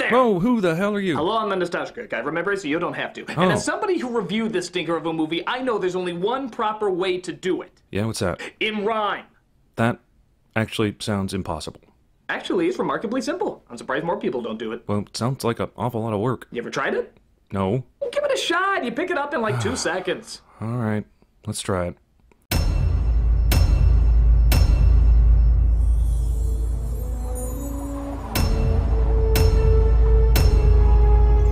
there! Whoa, who the hell are you? Hello, I'm the Nostalgia Guy. Remember, so you don't have to. And as somebody who reviewed this stinker of a movie, I know there's only one proper way to do it. Yeah, what's that? In rhyme. That actually sounds impossible. Actually, it's remarkably simple. I'm surprised more people don't do it. Well, it sounds like an awful lot of work. You ever tried it? No. Well, give it a shot. You pick it up in like 2 seconds. All right, let's try it.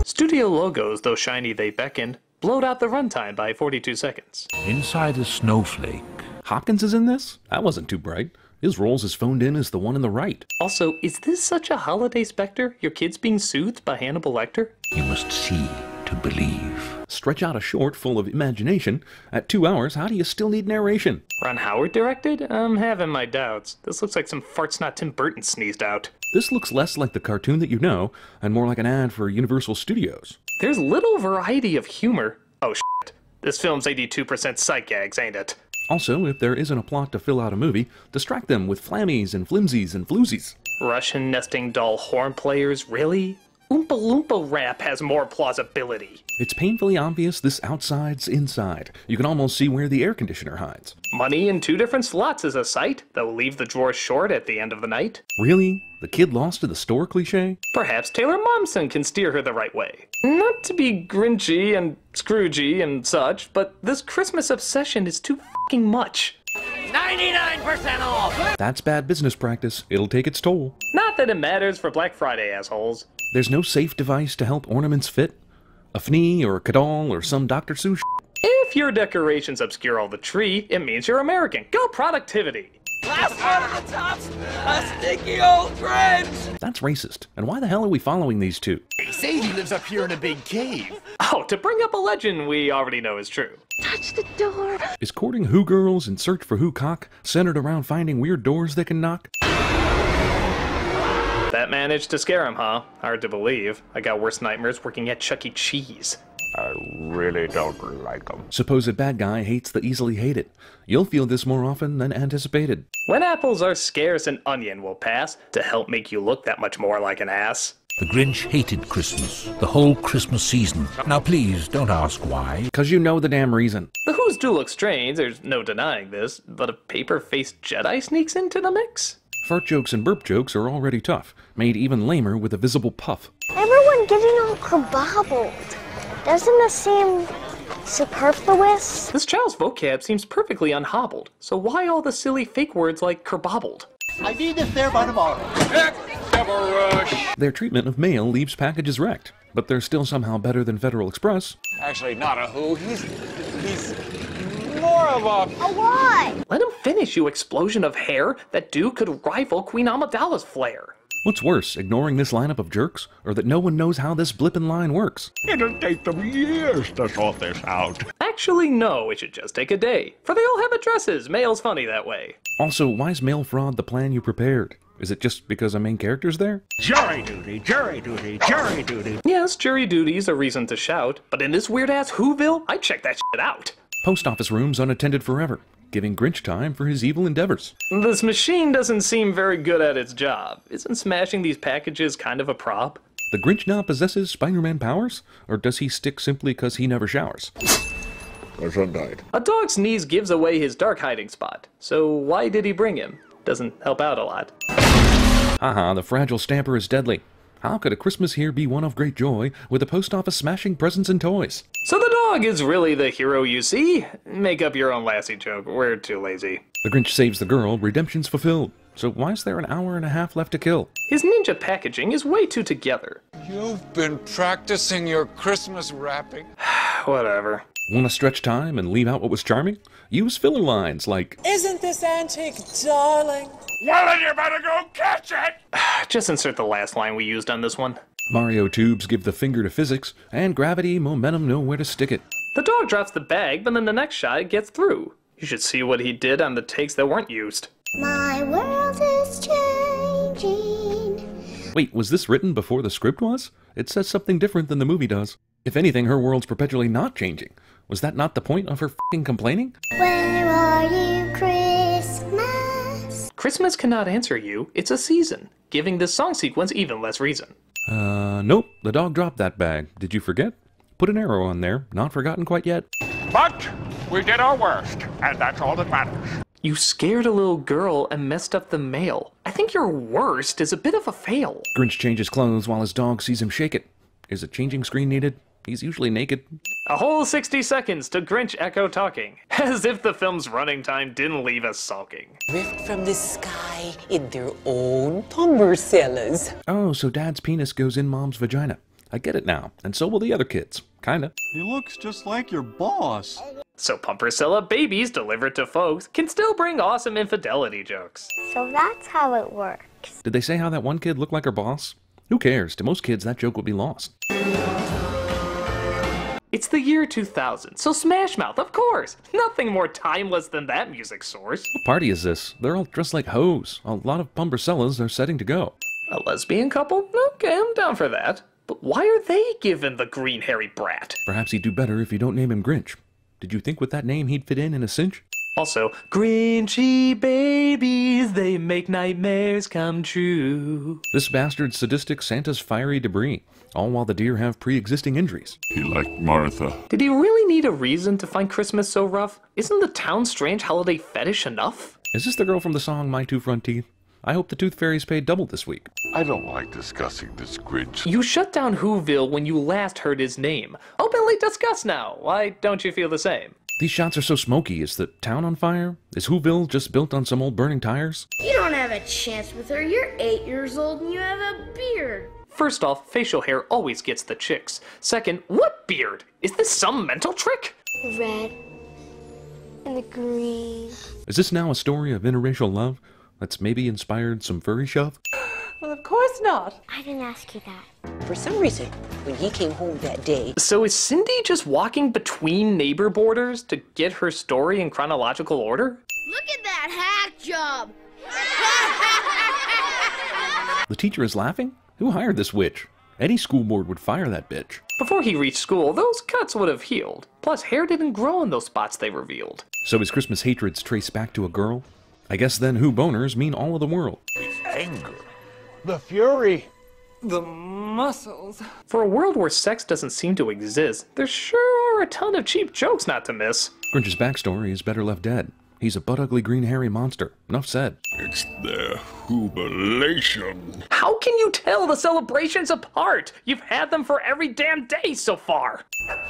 Studio logos, though shiny they beckon, blowed out the runtime by 42 seconds. Inside a snowflake. Hopkins is in this? That wasn't too bright. His role's as phoned in as the one in the right. Also, is this such a holiday specter? Your kids being soothed by Hannibal Lecter? You must see to believe. Stretch out a short full of imagination. At 2 hours, how do you still need narration? Ron Howard directed? I'm having my doubts. This looks like some farts not Tim Burton sneezed out. This looks less like the cartoon that you know, and more like an ad for Universal Studios. There's little variety of humor. Oh shit. This film's 82% sight gags, ain't it? Also, if there isn't a plot to fill out a movie, distract them with flammies and flimsies and floozies. Russian nesting doll horn players, really? Oompa Loompa rap has more plausibility. It's painfully obvious this outside's inside. You can almost see where the air conditioner hides. Money in 2 different slots is a sight, though leave the drawer short at the end of the night. Really? The kid lost to the store cliche? Perhaps Taylor Momsen can steer her the right way. Not to be Grinchy and Scroogey and such, but this Christmas obsession is too fucking much. 99% off! That's bad business practice. It'll take its toll. Not that it matters for Black Friday, assholes. There's no safe device to help ornaments fit? A fnee or a cadal or some Dr. Seuss If your decorations obscure all the tree, it means you're American. Go productivity! Last one of the tops, a sticky old Grinch! That's racist. And why the hell are we following these two? Sadie lives up here in a big cave. Oh, to bring up a legend we already know is true. Touch the door. Is courting who girls in search for who cock centered around finding weird doors they can knock? That managed to scare him, huh? Hard to believe. I got worse nightmares working at Chuck E. Cheese. I really don't like them. Supposed bad guy hates the easily hated. You'll feel this more often than anticipated. When apples are scarce, an onion will pass to help make you look that much more like an ass. The Grinch hated Christmas, the whole Christmas season. Now please, don't ask why. 'Cause you know the damn reason. The Who's do look strange, there's no denying this, but a paper-faced Jedi sneaks into the mix? Fart jokes and burp jokes are already tough, made even lamer with a visible puff. Everyone getting all kerbobbled. Doesn't this seem superfluous? This child's vocab seems perfectly unhobbled, so why all the silly fake words like kerbobbled? I need this there by tomorrow. Their treatment of mail leaves packages wrecked, but they're still somehow better than Federal Express. Actually, not a who. He's more of a... A what? Let him finish, you explosion of hair. That dude could rival Queen Amidala's flair. What's worse, ignoring this lineup of jerks, or that no one knows how this blippin' line works? It'll take them years to sort this out. Actually, no, it should just take a day. For they all have addresses. Mail's funny that way. Also, why's mail fraud the plan you prepared? Is it just because a main character's there? Jury duty, jury duty, jury duty. Yes, jury duty's a reason to shout, but in this weird-ass Whoville, I'd check that shit out. Post office rooms unattended forever, giving Grinch time for his evil endeavors. This machine doesn't seem very good at its job. Isn't smashing these packages kind of a prop? The Grinch now possesses Spider-Man powers? Or does he stick simply because he never showers? A dog sneeze gives away his dark hiding spot, so why did he bring him? Doesn't help out a lot. Haha, the fragile stamper is deadly. How could a Christmas here be one of great joy with the post office smashing presents and toys? So the dog is really the hero you see? Make up your own Lassie joke, we're too lazy. The Grinch saves the girl, redemption's fulfilled. So why is there an hour and a half left to kill? His ninja packaging is way too together. You've been practicing your Christmas wrapping. Whatever. Want to stretch time and leave out what was charming? Use filler lines like, Isn't this antique darling? Well, then you better go catch it! Just insert the last line we used on this one. Mario tubes give the finger to physics, and gravity, momentum know where to stick it. The dog drops the bag, but then the next shot it gets through. You should see what he did on the takes that weren't used. My world is changing. Wait, was this written before the script was? It says something different than the movie does. If anything, her world's perpetually not changing. Was that not the point of her f***ing complaining? Where are you, Christmas? Christmas cannot answer you, it's a season, giving this song sequence even less reason. Nope, the dog dropped that bag. Did you forget? Put an arrow on there. Not forgotten quite yet. But we did our worst, and that's all that matters. You scared a little girl and messed up the mail. I think your worst is a bit of a fail. Grinch changes clothes while his dog sees him shake it. Is a changing screen needed? He's usually naked. A whole 60 seconds to Grinch echo talking. As if the film's running time didn't leave us sulking. Ripped from the sky in their own tumber Oh, so Dad's penis goes in Mom's vagina. I get it now, and so will the other kids. Kinda. He looks just like your boss. So Pumpercella babies delivered to folks can still bring awesome infidelity jokes. So that's how it works. Did they say how that one kid looked like her boss? Who cares? To most kids, that joke would be lost. It's the year 2000, so Smash Mouth, of course. Nothing more timeless than that music source. What party is this? They're all dressed like hoes. A lot of Pumpercellas are setting to go. A lesbian couple? Okay, I'm down for that. But why are they given the green hairy brat? Perhaps he'd do better if you don't name him Grinch. Did you think with that name he'd fit in a cinch? Also, Grinchy babies, they make nightmares come true. This bastard's sadistic Santa's fiery debris, all while the deer have pre-existing injuries. He liked Martha. Did he really need a reason to find Christmas so rough? Isn't the town's strange holiday fetish enough? Is this the girl from the song My Two Front Teeth? I hope the Tooth Fairies paid double this week. I don't like discussing this Grinch. You shut down Whoville when you last heard his name. Openly discuss now. Why don't you feel the same? These shots are so smoky. Is the town on fire? Is Whoville just built on some old burning tires? You don't have a chance with her. You're 8 years old and you have a beard. First off, facial hair always gets the chicks. Second, what beard? Is this some mental trick? The red and the green. Is this now a story of interracial love that's maybe inspired some furry shove? Well, of course not. I didn't ask you that. For some reason, when he came home that day, So is Cindy just walking between neighbor borders to get her story in chronological order? Look at that hack job. The teacher is laughing? Who hired this witch? Any school board would fire that bitch. Before he reached school, those cuts would have healed. Plus, hair didn't grow in those spots they revealed. So his Christmas hatreds trace back to a girl? I guess then who boners mean all of the world. Anger. The fury. the muscles. For a world where sex doesn't seem to exist, there sure are a ton of cheap jokes not to miss. Grinch's backstory is better left dead. He's a butt-ugly green hairy monster. Enough said. It's their jubilation. How can you tell the celebrations apart? You've had them for every damn day so far.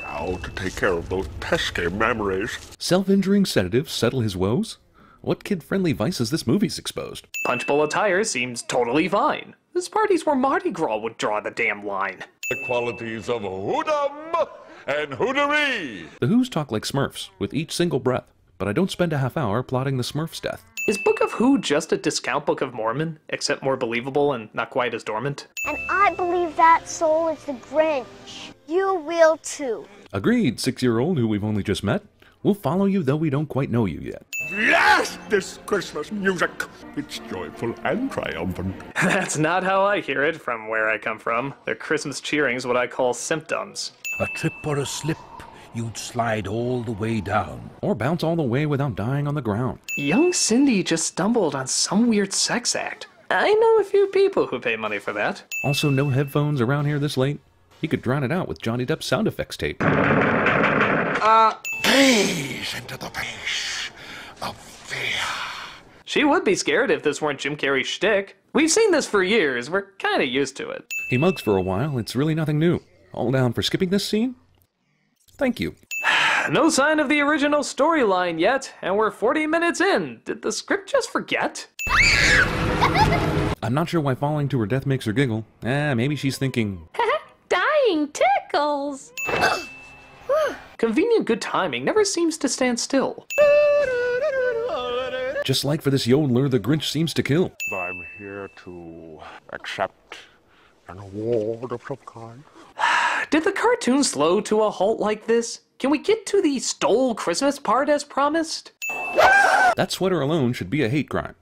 How to take care of those pesky memories. Self-injuring sedatives settle his woes? What kid-friendly vices this movie's exposed? Punch bowl attire seems totally fine. This party's where Mardi Gras would draw the damn line. The qualities of hoodum and hoodery. The Who's talk like Smurfs, with each single breath, but I don't spend a half hour plotting the Smurf's death. Is Book of Who just a discount Book of Mormon, except more believable and not quite as dormant? And I believe that soul is the Grinch. You will too. Agreed, 6-year-old who we've only just met. We'll follow you though we don't quite know you yet. Yes, this Christmas music. It's joyful and triumphant. That's not how I hear it from where I come from. Their Christmas cheering's what I call symptoms. A trip or a slip, you'd slide all the way down. Or bounce all the way without dying on the ground. Young Cindy just stumbled on some weird sex act. I know a few people who pay money for that. Also, no headphones around here this late. You could drown it out with Johnny Depp's sound effects tape. Gaze into the face of fear. She would be scared if this weren't Jim Carrey's shtick. We've seen this for years. We're kinda used to it. He mugs for a while. It's really nothing new. All down for skipping this scene? Thank you. No sign of the original storyline yet, and we're 40 minutes in. Did the script just forget? I'm not sure why falling to her death makes her giggle. Maybe she's thinking, Dying tickles! Convenient good timing never seems to stand still. just like for this yodeler the Grinch seems to kill. I'm here to accept an award of some kind. Did the cartoon slow to a halt like this? Can we get to the stole Christmas part as promised? That sweater alone should be a hate crime.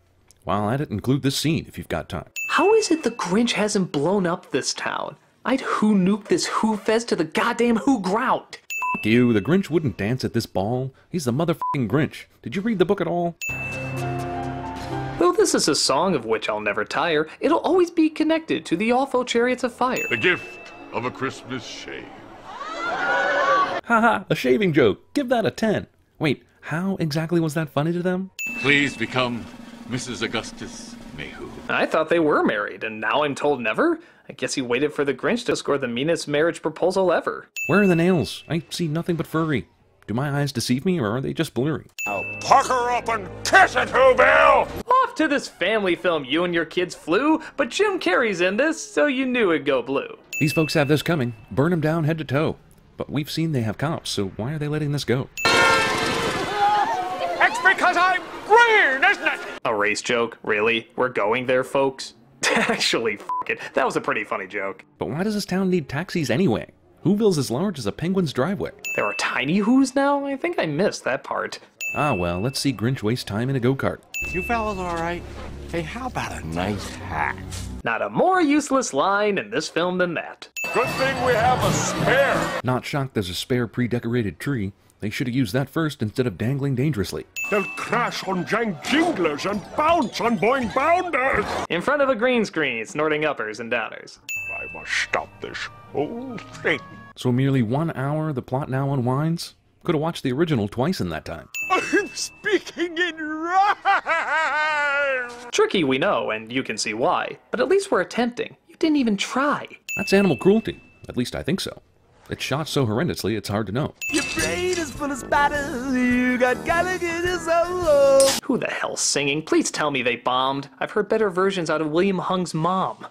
While at it, include this scene if you've got time. How is it the Grinch hasn't blown up this town? I'd who nuke this Who Fest to the goddamn Who ground. Fuck you, the Grinch wouldn't dance at this ball. He's the motherfucking Grinch. Did you read the book at all? Though this is a song of which I'll never tire, it'll always be connected to the awful chariots of fire. The gift of a Christmas shave. Haha, a shaving joke. Give that a 10. Wait, how exactly was that funny to them? Please become Mrs. Augustus Mayhew. I thought they were married, and now I'm told never? I guess he waited for the Grinch to score the meanest marriage proposal ever. Where are the nails? I see nothing but furry. Do my eyes deceive me, or are they just blurry? Now pucker up and kiss it, Whoville! Off to this family film you and your kids flew, but Jim Carrey's in this, so you knew it'd go blue. These folks have this coming. Burn them down head to toe. But we've seen they have cops, so why are they letting this go? It's because I'm green, isn't it? A race joke? Really? We're going there, folks? Actually, f*** it. That was a pretty funny joke. But why does this town need taxis anyway? Whoville's as large as a penguin's driveway. There are tiny Who's now? I think I missed that part. Ah well, let's see Grinch waste time in a go-kart. You fellas all right? Hey, how about a nice hat? Not a more useless line in this film than that. Good thing we have a spare. Not shocked there's a spare pre-decorated tree. They should have used that first instead of dangling dangerously. They'll crash on jank jinglers and bounce on boing bounders. In front of a green screen, snorting uppers and downers. I must stop this whole thing. So merely 1 hour, the plot now unwinds? Could have watched the original twice in that time. I'm speaking in rhyme. Tricky, we know, and you can see why. But at least we're attempting. You didn't even try. That's animal cruelty. At least I think so. It's shot so horrendously, it's hard to know. Your brain is full of spiders. You got Gallagher solo. Who the hell's singing? Please tell me they bombed. I've heard better versions out of William Hung's mom.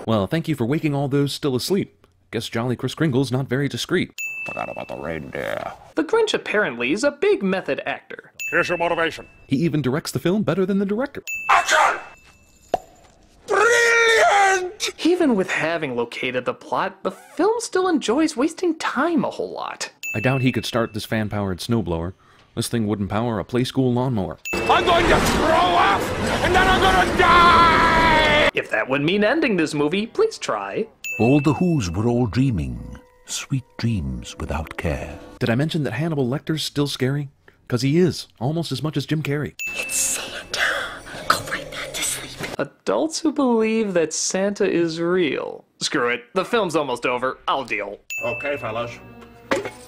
Well, thank you for waking all those still asleep. Guess Jolly Kris Kringle's not very discreet. Forgot about the reindeer. The Grinch apparently is a big method actor. Here's your motivation. He even directs the film better than the director. Action! Brilliant! Even with having located the plot, the film still enjoys wasting time a whole lot. I doubt he could start this fan-powered snowblower. This thing wouldn't power a play school lawnmower. I'm going to throw up, and then I'm gonna die! If that would mean ending this movie, please try. All the Whos were all dreaming, sweet dreams without care. Did I mention that Hannibal Lecter's still scary? 'Cause he is, almost as much as Jim Carrey. It's Santa. Go right back to sleep. Adults who believe that Santa is real. Screw it, the film's almost over. I'll deal. Okay, fellas.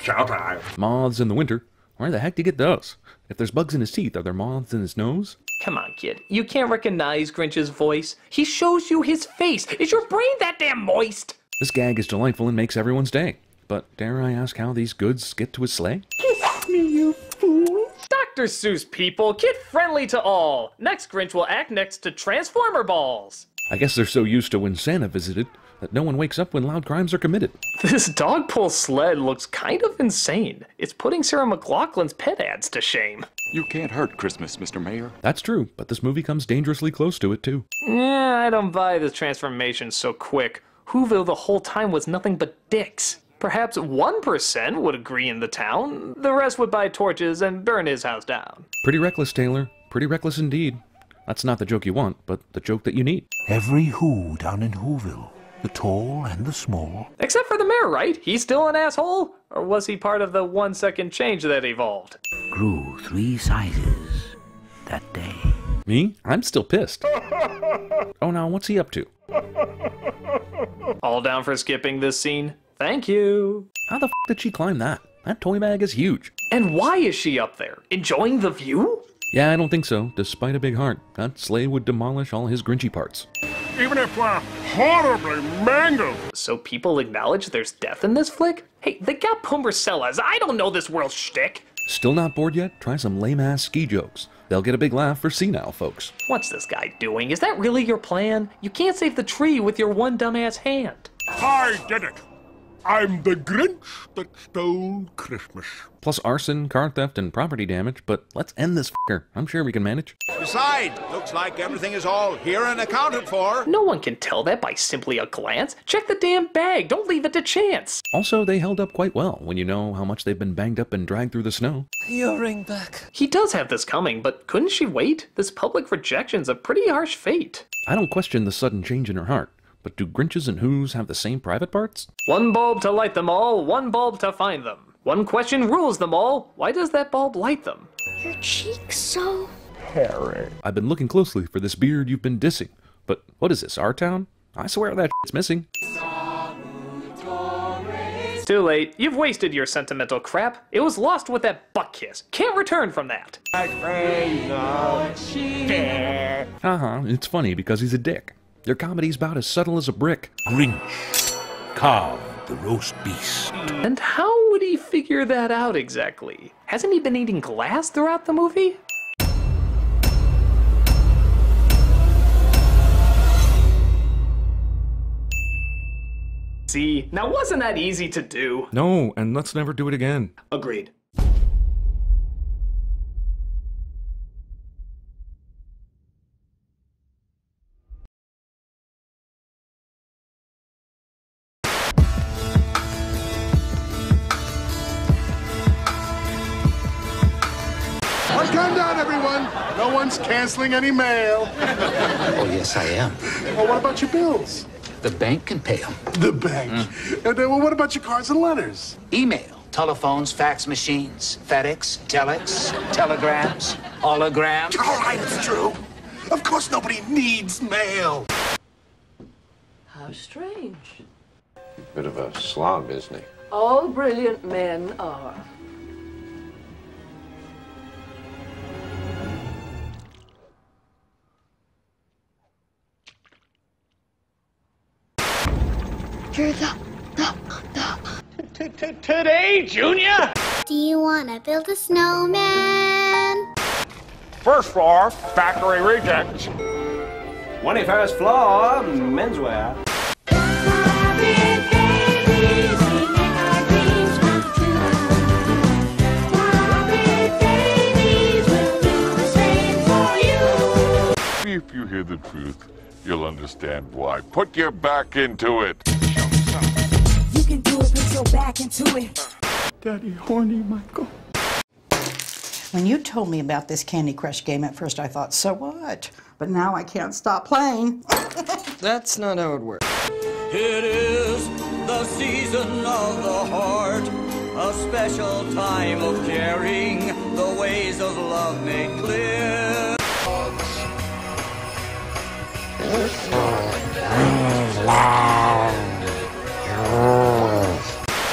Chow time. Moths in the winter. Where the heck do you get those? If there's bugs in his teeth, are there moths in his nose? Come on, kid. You can't recognize Grinch's voice. He shows you his face. Is your brain that damn moist? This gag is delightful and makes everyone's day. But dare I ask how these goods get to his sleigh? Kiss me, you fool. Dr. Seuss people, kid-friendly to all. Next Grinch will act next to Transformer balls. I guess they're so used to when Santa visited that no one wakes up when loud crimes are committed. This dog pull sled looks kind of insane. It's putting Sarah McLachlan's pet ads to shame. You can't hurt Christmas, Mr. Mayor. That's true, but this movie comes dangerously close to it, too. Yeah, I don't buy this transformation so quick. Whoville the whole time was nothing but dicks. Perhaps 1% would agree in the town. The rest would buy torches and burn his house down. Pretty reckless, Taylor. Pretty reckless indeed. That's not the joke you want, but the joke that you need. Every Who down in Whoville, the tall and the small. Except for the mayor, right? He's still an asshole? Or was he part of the 1 second change that evolved? Grew 3 sizes that day. Me? I'm still pissed. Oh, now what's he up to? All down for skipping this scene? Thank you. How the f did she climb that? That toy bag is huge. And why is she up there? Enjoying the view? Yeah, I don't think so. Despite a big heart, that sleigh would demolish all his Grinchy parts. Even if we're horribly mangled. So people acknowledge there's death in this flick? Hey, they got Pumbercellas. I don't know this world shtick. Still not bored yet? Try some lame-ass ski jokes. They'll get a big laugh for senile folks. What's this guy doing? Is that really your plan? You can't save the tree with your one dumbass hand. I did it. I'm the Grinch that stole Christmas. Plus arson, car theft, and property damage, but let's end this f***er. I'm sure we can manage. Besides, looks like everything is all here and accounted for. No one can tell that by simply a glance. Check the damn bag. Don't leave it to chance. Also, they held up quite well when you know how much they've been banged up and dragged through the snow. Your ring back. He does have this coming, but couldn't she wait? This public rejection's a pretty harsh fate. I don't question the sudden change in her heart. But do Grinches and Whos have the same private parts? One bulb to light them all, one bulb to find them. One question rules them all. Why does that bulb light them? Your cheeks so Harry. I've been looking closely for this beard you've been dissing. But what is this, our town? I swear that shit's missing. Too late. You've wasted your sentimental crap. It was lost with that butt kiss. Can't return from that. It's funny because he's a dick. Your comedy's about as subtle as a brick. Grinch carved the roast beast. And how would he figure that out exactly? Hasn't he been eating glass throughout the movie? See, now wasn't that easy to do? No, and let's never do it again. Agreed. Oh, calm down, everyone. No one's canceling any mail. Oh, yes, I am. Well, what about your bills? The bank can pay them. The bank? And then, well, what about your cards and letters? Email, telephones, fax machines, FedEx, telex, telegrams, holograms. All right, it's true. Of course nobody needs mail. How strange. Bit of a slob, isn't he? All brilliant men are. Today, Junior? Do you want to build a snowman? First floor, factory rejects. 21st floor, menswear. If you hear the truth, you'll understand why. Put your back into it. You can do it, put your back into it. Daddy, horny Michael. When you told me about this Candy Crush game, at first I thought, so what? But now I can't stop playing. That's not how it works. It is the season of the heart, a special time of caring, the ways of love made clear.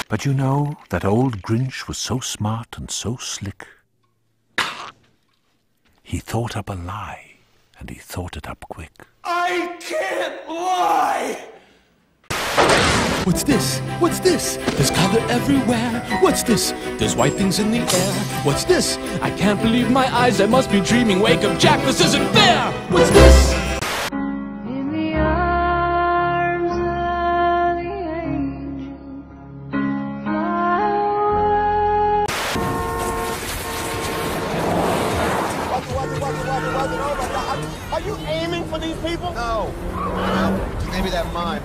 But you know, that old Grinch was so smart and so slick. He thought up a lie, and he thought it up quick. I can't lie! What's this? What's this? There's color everywhere. What's this? There's white things in the air. What's this? I can't believe my eyes. I must be dreaming. Wake up, Jack. This isn't fair. What's this? In the arms of the angel, Are you aiming for these people? No. Maybe that mime.